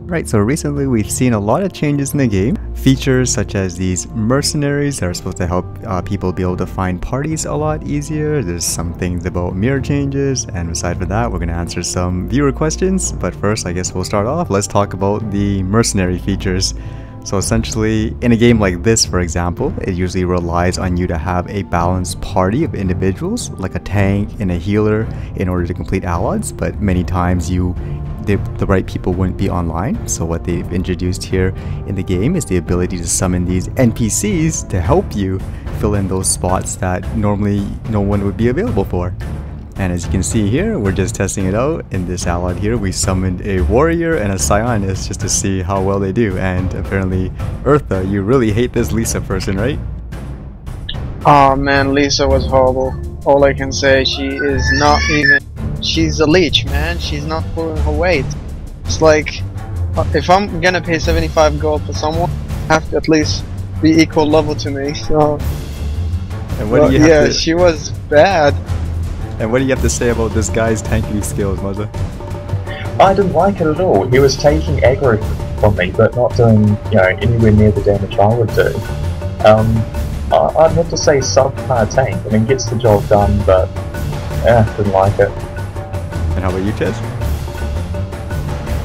Right, so recently we've seen a lot of changes in the game. Features such as these mercenaries that are supposed to help people be able to find parties a lot easier. There's some things about mirror changes, and aside from that, we're going to answer some viewer questions. But first, I guess we'll start off. Let's talk about the mercenary features. So essentially, in a game like this, for example, it usually relies on you to have a balanced party of individuals, like a tank and a healer, in order to complete Allods, but many times the right people wouldn't be online. So what they've introduced here in the game is the ability to summon these NPCs to help you fill in those spots that normally no one would be available for. And as you can see here, we're just testing it out. In this Allod here, we summoned a warrior and a psionist just to see how well they do. And apparently, Eartha, you really hate this Lisa person, right? Oh man, Lisa was horrible. All I can say, she is not even... She's a leech, man. She's not pulling her weight. It's like, if I'm gonna pay 75 gold for someone, I have to at least be equal level to me. So, and what do you have to... she was bad. And what do you have to say about this guy's tanking skills, Mother? I didn't like it at all. He was taking aggro from me, but not doing, anywhere near the damage I would do. I'd have to say subpar tank. I mean, gets the job done, but didn't like it. And how about you, Tess?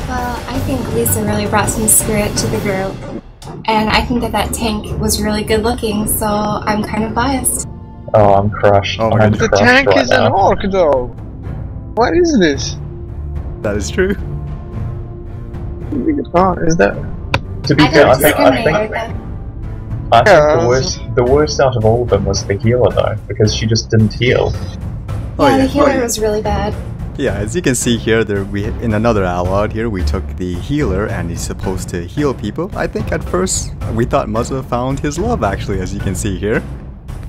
Well, I think Lisa really brought some spirit to the group, and I think that tank was really good looking, so I'm kind of biased. Oh, I'm crushed. Oh my God. The tank right is now. An orc, though. What is this? That is true. Oh, is that? To be fair, I think the worst out of all of them was the healer, though, because she just didn't heal. Yeah, the healer was really bad. Yeah, as you can see here, in another Allod here, we took the healer and he's supposed to heal people. I think at first we thought Muzza found his love, actually, as you can see here.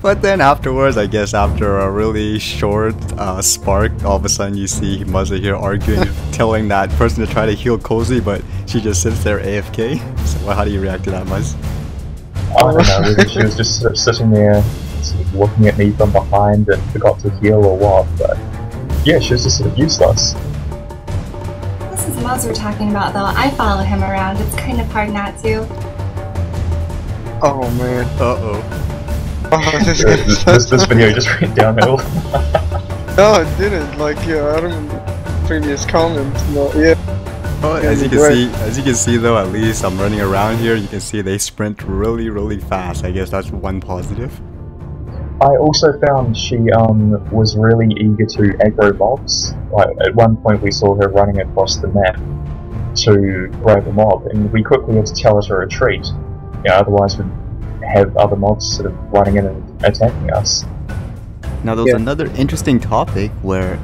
But then afterwards, I guess after a really short spark, all of a sudden you see Muzza here arguing, telling that person to try to heal Cozy, but she just sits there AFK. So how do you react to that, Muzz? I don't know whether she was just sort of sitting there, sort of looking at me from behind and forgot to heal or what, but yeah, she was just sort of useless. This is Muzz we're talking about, though. I follow him around. It's kind of hard not to. Oh man. Uh-oh. This video just went downhill. No, it didn't. Like, I remember previous comments. No, yeah. Oh, as you can see though, at least I'm running around here. You can see they sprint really, really fast. I guess that's one positive. I also found she was really eager to aggro mobs. Like at one point we saw her running across the map to grab a mob, and we quickly had to tell her to retreat. Otherwise we'd have other mobs sort of running in and attacking us. Now there was another interesting topic where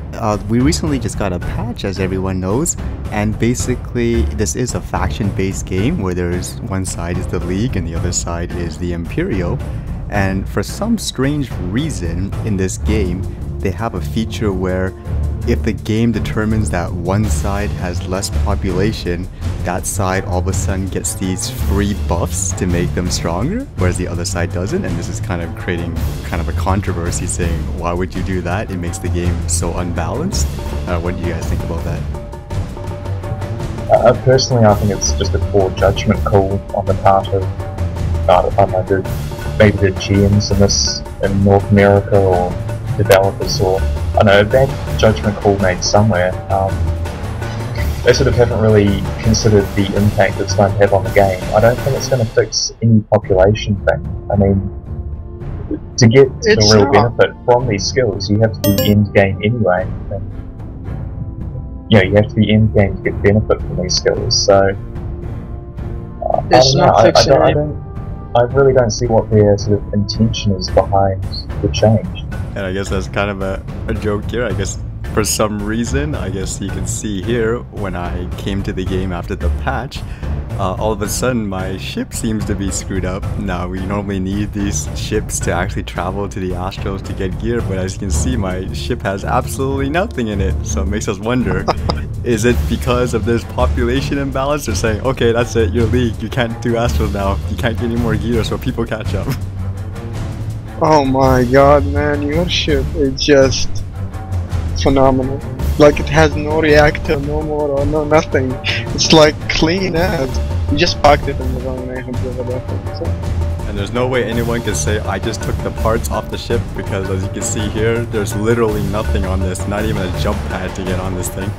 we recently just got a patch, as everyone knows, and basically this is a faction-based game where there's one side is the League and the other side is the Imperial. And for some strange reason in this game, they have a feature where if the game determines that one side has less population, that side all of a sudden gets these free buffs to make them stronger, whereas the other side doesn't. And this is kind of creating kind of a controversy, saying, why would you do that? It makes the game so unbalanced. What do you guys think about that? Personally, I think it's just a poor judgment call on the part of, I don't know, maybe the GMs in North America, or developers, or I don't know, a bad judgment call made somewhere. They sort of haven't really considered the impact it's going to have on the game. I don't think it's going to fix any population thing. I mean, to get to the real benefit from these skills, you have to be end game anyway. And, you have to be end game to get benefit from these skills. So I really don't see what their sort of intention is behind the change. And I guess that's kind of a joke here. I guess for some reason, I guess you can see here, when I came to the game after the patch, all of a sudden my ship seems to be screwed up. Now we normally need these ships to actually travel to the Astros to get gear, but as you can see, my ship has absolutely nothing in it. So it makes us wonder, is it because of this population imbalance? They're saying, okay, that's it, you're League, you can't do Astros now, you can't get any more gear, so people catch up. Oh my god, man, your ship is just phenomenal. Like it has no reactor, no more or no nothing. It's like clean as. You just parked it in the wrong neighborhood or whatever. So. And there's no way anyone can say I just took the parts off the ship, because as you can see here, there's literally nothing on this, not even a jump pad to get on this thing.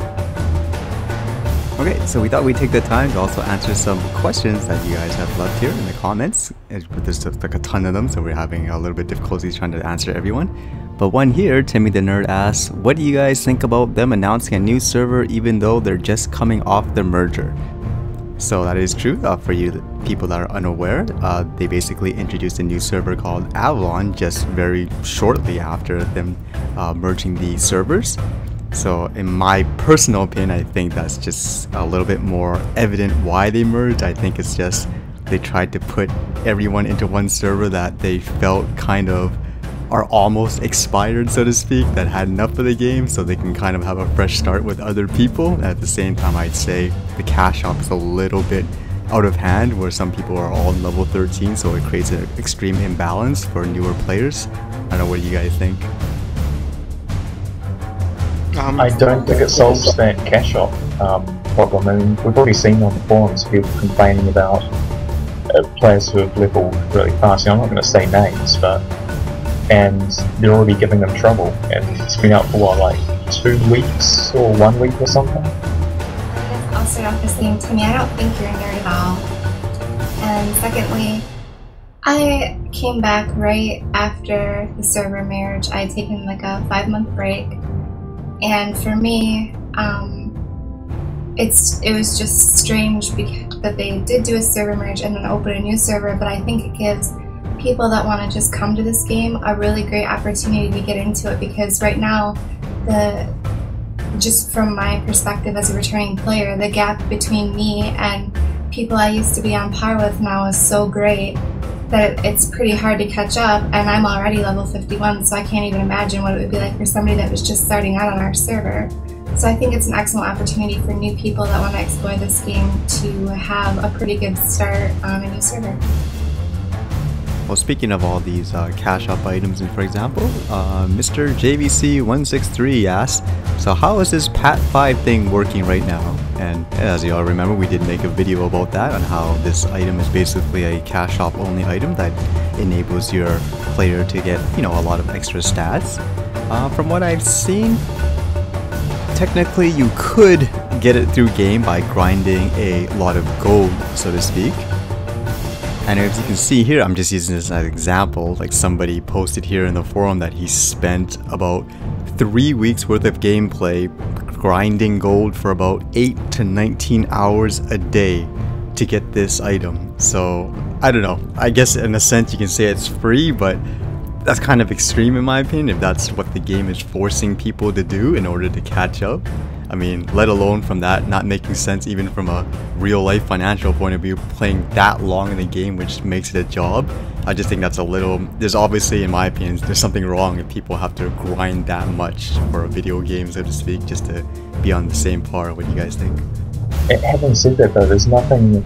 Okay, so we thought we'd take the time to also answer some questions that you guys have left here in the comments. There's just like a ton of them, so we're having a little bit difficulty trying to answer everyone. But one here, Timmy the Nerd asks, what do you guys think about them announcing a new server even though they're just coming off the merger? So that is true. For you people that are unaware, they basically introduced a new server called Allods just very shortly after them merging the servers. So in my personal opinion, I think that's just a little bit more evident why they merged. I think it's just they tried to put everyone into one server that they felt kind of are almost expired, so to speak, that had enough of the game, so they can kind of have a fresh start with other people. At the same time, I'd say the cash shop is a little bit out of hand, where some people are all in level 13, so it creates an extreme imbalance for newer players. I don't know, what do you guys think? I don't think it solves that cash shop problem. I mean, we've already seen on the forums people complaining about players who have leveled really fast. I'm not going to say names, but and they're already giving them trouble, and it's been out for what, like 2 weeks or 1 week or something? I'll start off by saying, Timmy, I don't think you're a nerd at all. And secondly, I came back right after the server merge. I had taken like a 5-month break, and for me, it was just strange that they did do a server merge and then open a new server, but I think it gives people that want to just come to this game a really great opportunity to get into it, because right now, just from my perspective as a returning player, the gap between me and people I used to be on par with now is so great that it's pretty hard to catch up, and I'm already level 51, so I can't even imagine what it would be like for somebody that was just starting out on our server. So I think it's an excellent opportunity for new people that want to explore this game to have a pretty good start on a new server. Well, speaking of all these cash up items, and for example, Mr. JVC163 asks, so how is this Pat 5 thing working right now? And as you all remember, we did make a video about that, on how this item is basically a cash shop only item that enables your player to get, you know, a lot of extra stats. From what I've seen, technically you could get it through game by grinding a lot of gold, so to speak. And as you can see here, I'm just using this as an example, like somebody posted here in the forum that he spent about 3 weeks worth of gameplay grinding gold for about 8 to 19 hours a day to get this item. So I don't know, I guess in a sense you can say it's free, but that's kind of extreme in my opinion, if that's what the game is forcing people to do in order to catch up. I mean, let alone from that not making sense even from a real life financial point of view, playing that long in the game, which makes it a job. I just think that's a little, there's obviously, in my opinion, there's something wrong if people have to grind that much for a video game, so to speak, just to be on the same par. What do you guys think? Having said that though, there's nothing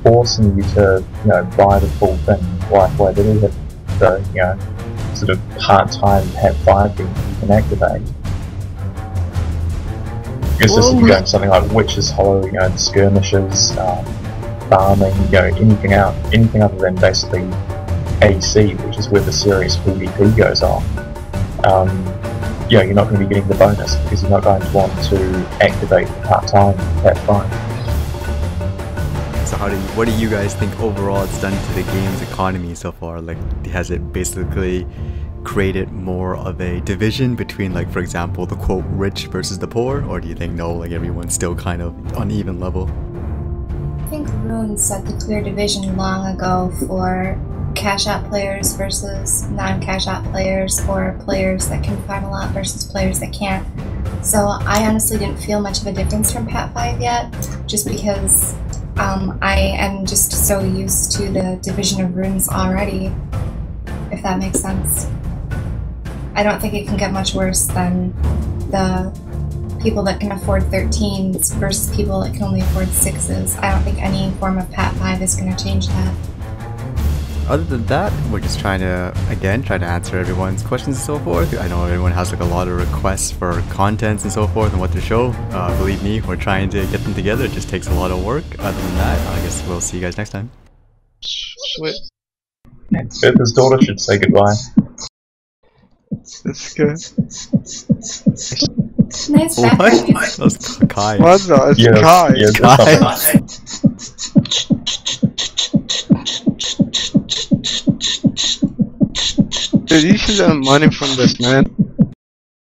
forcing you to, you know, buy the full thing. Why do we have the, you know, sort of part-time Pat 5 thing you can activate? It's just if you're going something like Witch's Hollow, you know, skirmishes, farming, you know, anything other than basically AC, which is where the serious PvP goes on. You know, you're not going to be getting the bonus because you're not going to want to activate the part-time Pat 5. So what do you guys think overall it's done to the game's economy so far? Like, has it basically created more of a division between, like, for example, the quote rich versus the poor, or do you think no, like everyone's still kind of on even level? I think Runes set the clear division long ago for cash out players versus non-cash out players, or players that can farm a lot versus players that can't. So I honestly didn't feel much of a difference from Pat 5 yet, just because I am just so used to the division of runes already, if that makes sense. I don't think it can get much worse than the people that can afford 13s versus people that can only afford 6s. I don't think any form of Pat 5 is going to change that. Other than that, we're just trying to, again, try to answer everyone's questions and so forth. I know everyone has like a lot of requests for contents and so forth and what to show. Believe me, we're trying to get them together. It just takes a lot of work. Other than that, I guess we'll see you guys next time. Sweet. His daughter should say goodbye. That's good. Nice What? background. That was Kai. What's that? It's Yes, Kai. yes, Kai. Dude, you should earn money from this, man.